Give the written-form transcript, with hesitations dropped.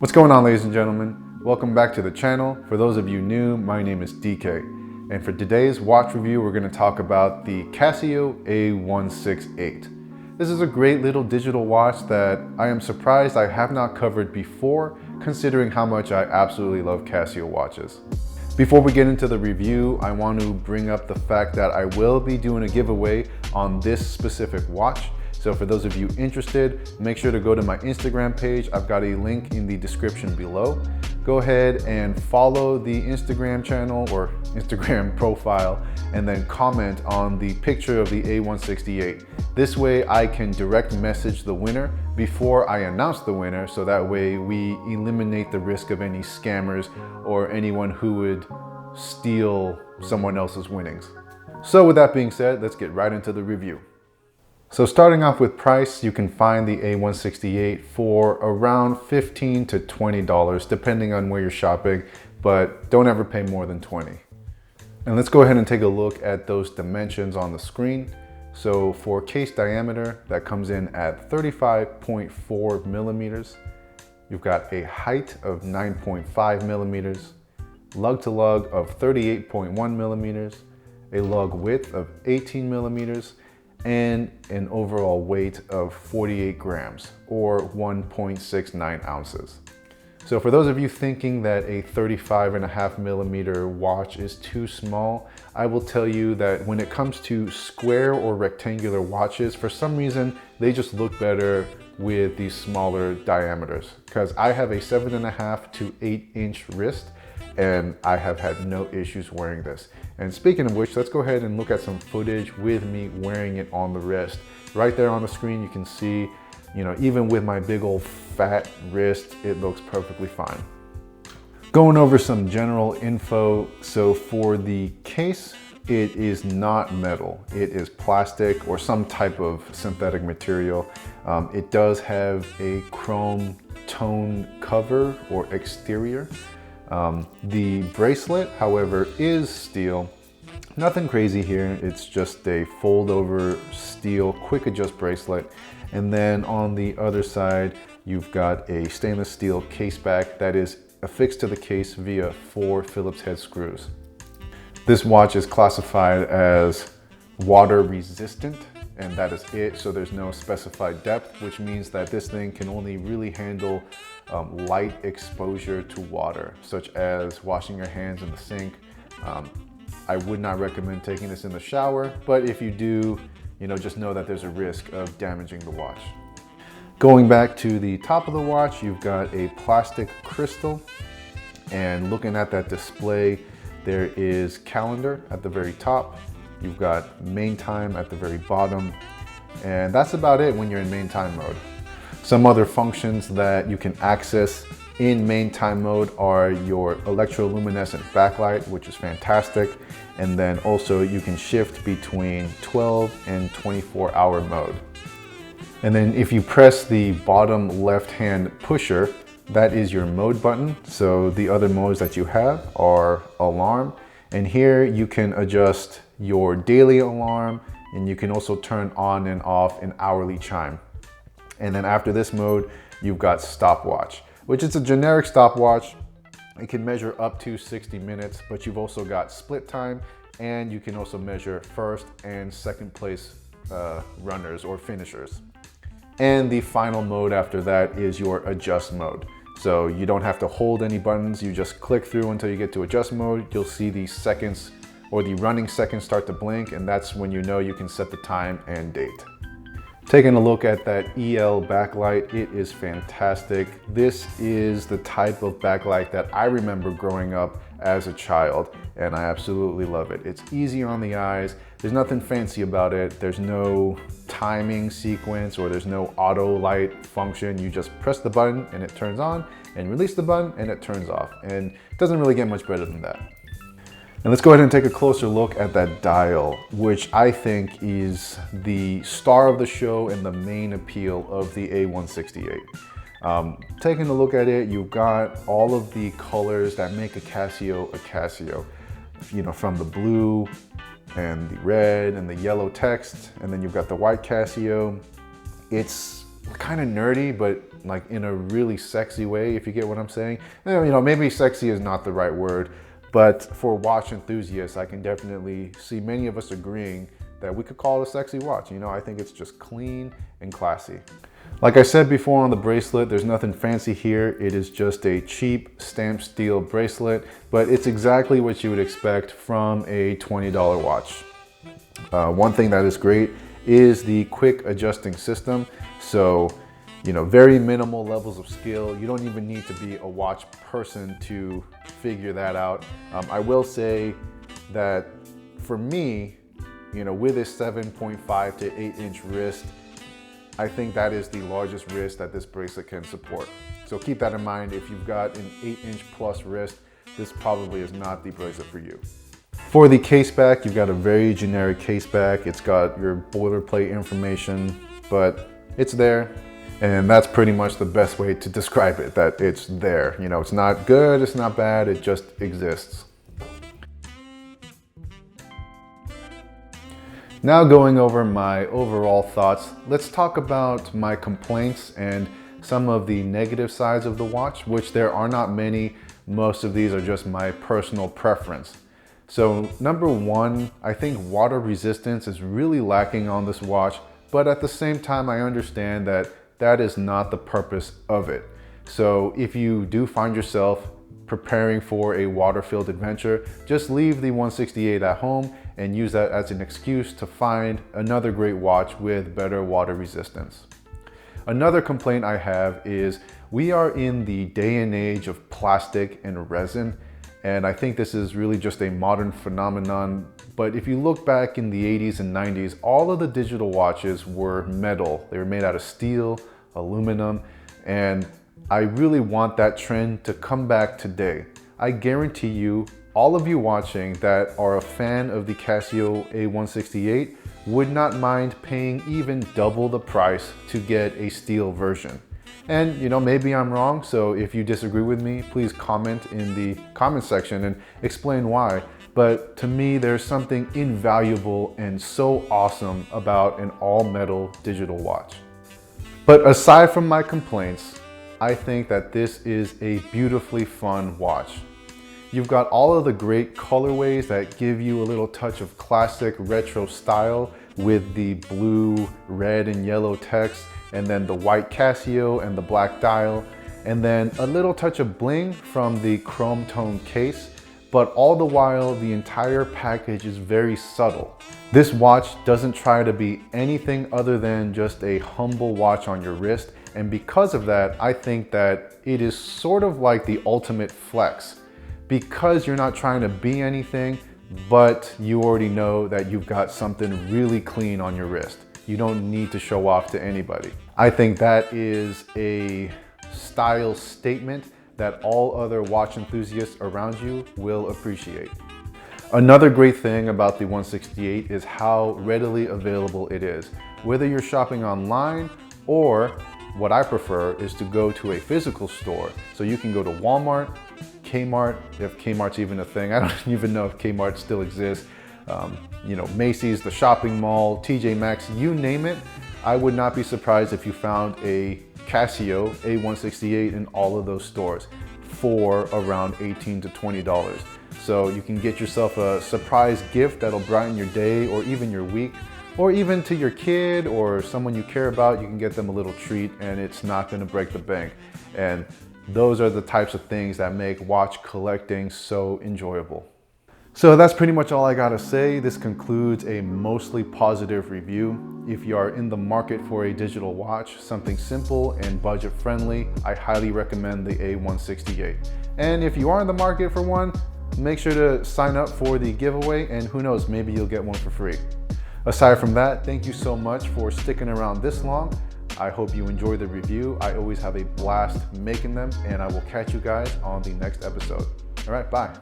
What's going on, ladies and gentlemen? Welcome back to the channel. For those of you new, my name is DK. And for today's watch review, we're going to talk about the Casio A168. This is a great little digital watch that I am surprised I have not covered before, considering how much I absolutely love Casio watches. Before we get into the review, I want to bring up the fact that I will be doing a giveaway on this specific watch. So for those of you interested, make sure to go to my Instagram page. I've got a link in the description below. Go ahead and follow the Instagram channel or Instagram profile and then comment on the picture of the A168. This way I can direct message the winner before I announce the winner, so that way we eliminate the risk of any scammers or anyone who would steal someone else's winnings. So with that being said, let's get right into the review. So starting off with price, you can find the A168 for around $15 to $20, depending on where you're shopping, but don't ever pay more than $20. And let's go ahead and take a look at those dimensions on the screen. So for case diameter, that comes in at 35.4 millimeters. You've got a height of 9.5 millimeters, lug to lug of 38.1 millimeters, a lug width of 18 millimeters, and an overall weight of 48 grams or 1.69 ounces. So for those of you thinking that a 35.5 millimeter watch is too small, I will tell you that when it comes to square or rectangular watches, for some reason, they just look better with these smaller diameters. Because I have a 7.5 to 8 inch wrist, and I have had no issues wearing this. And speaking of which, let's go ahead and look at some footage with me wearing it on the wrist. Right there on the screen, you can see, even with my big old fat wrist, it looks perfectly fine. Going over some general info. So for the case, it is not metal. It is plastic or some type of synthetic material. It does have a chrome tone cover or exterior. The bracelet, however, is steel. Nothing crazy here. It's just a fold over steel quick adjust bracelet. And then on the other side, you've got a stainless steel Caseback that is affixed to the case via 4 Phillips head screws. This watch is classified as water resistant, and that is it. So there's no specified depth, which means that this thing can only really handle light exposure to water, such as washing your hands in the sink. I would not recommend taking this in the shower, but if you do, just know that there's a risk of damaging the watch. Going back to the top of the watch, you've got a plastic crystal, and looking at that display, there is calendar at the very top. You've got main time at the very bottom, and that's about it when you're in main time mode. Some other functions that you can access in main time mode are your electroluminescent backlight, which is fantastic. And then also you can shift between 12 and 24-hour mode. And then if you press the bottom left-hand pusher, that is your mode button. So the other modes that you have are alarm. And here you can adjust your daily alarm, and you can also turn on and off an hourly chime. And then after this mode, you've got stopwatch, which is a generic stopwatch. It can measure up to 60 minutes, but you've also got split time, and you can also measure first and second place runners or finishers. And the final mode after that is your adjust mode. So you don't have to hold any buttons. You just click through until you get to adjust mode. You'll see the seconds or the running seconds start to blink, and that's when you know you can set the time and date. Taking a look at that EL backlight, it is fantastic. This is the type of backlight that I remember growing up as a child, and I absolutely love it. It's easy on the eyes. There's nothing fancy about it. There's no timing sequence or there's no auto light function. You just press the button and it turns on, and release the button and it turns off. And it doesn't really get much better than that. And let's go ahead and take a closer look at that dial, which I think is the star of the show and the main appeal of the A168. Taking a look at it, you've got all of the colors that make a Casio, from the blue and the red and the yellow text, and then you've got the white Casio. It's kind of nerdy, but like in a really sexy way, if you get what I'm saying. You know, maybe sexy is not the right word, but for watch enthusiasts, I can definitely see many of us agreeing that we could call it a sexy watch. You know, I think it's just clean and classy. Like I said before on the bracelet, there's nothing fancy here. It is just a cheap stamped steel bracelet, but it's exactly what you would expect from a $20 watch. One thing that is great is the quick adjusting system. So, you know, very minimal levels of skill. You don't even need to be a watch person to figure that out. I will say that for me, you know, with a 7.5 to 8-inch wrist, I think that is the largest wrist that this bracelet can support. So keep that in mind. If you've got an 8-inch plus wrist, this probably is not the bracelet for you. For the caseback, you've got a very generic caseback. It's got your boilerplate information, but it's there. And that's pretty much the best way to describe it, that it's there. You know, it's not good, it's not bad, it just exists. Now going over my overall thoughts, let's talk about my complaints and some of the negative sides of the watch, which there are not many. Most of these are just my personal preference. So number one, I think water resistance is really lacking on this watch, but at the same time, I understand that that is not the purpose of it. So if you do find yourself preparing for a water-filled adventure, just leave the 168 at home and use that as an excuse to find another great watch with better water resistance. Another complaint I have is we are in the day and age of plastic and resin, and I think this is really just a modern phenomenon. But if you look back in the 80s and 90s, all of the digital watches were metal. They were made out of steel, aluminum, and I really want that trend to come back today. I guarantee you, all of you watching that are a fan of the Casio A168 would not mind paying even double the price to get a steel version. And you know, maybe I'm wrong, so if you disagree with me, please comment in the comment section and explain why. But to me, there's something invaluable and so awesome about an all-metal digital watch. But aside from my complaints, I think that this is a beautifully fun watch. You've got all of the great colorways that give you a little touch of classic retro style with the blue, red, and yellow text, and then the white Casio and the black dial, and then a little touch of bling from the chrome tone case, but all the while the entire package is very subtle. This watch doesn't try to be anything other than just a humble watch on your wrist, and because of that, I think that it is sort of like the ultimate flex, because you're not trying to be anything, but you already know that you've got something really clean on your wrist. You don't need to show off to anybody. I think that is a style statement that all other watch enthusiasts around you will appreciate. Another great thing about the 168 is how readily available it is. Whether you're shopping online, or what I prefer is to go to a physical store. So you can go to Walmart, Kmart, if Kmart's even a thing. I don't even know if Kmart still exists. You know, Macy's, the shopping mall, TJ Maxx, you name it. I would not be surprised if you found a Casio A168 in all of those stores for around $18 to $20. So you can get yourself a surprise gift that'll brighten your day or even your week, or even to your kid or someone you care about, you can get them a little treat and it's not gonna break the bank. And those are the types of things that make watch collecting so enjoyable. So that's pretty much all I gotta say. This concludes a mostly positive review. If you are in the market for a digital watch, something simple and budget friendly, I highly recommend the A168. And if you are in the market for one, make sure to sign up for the giveaway and who knows, maybe you'll get one for free. Aside from that, thank you so much for sticking around this long. I hope you enjoy the review. I always have a blast making them, and I will catch you guys on the next episode. All right, bye.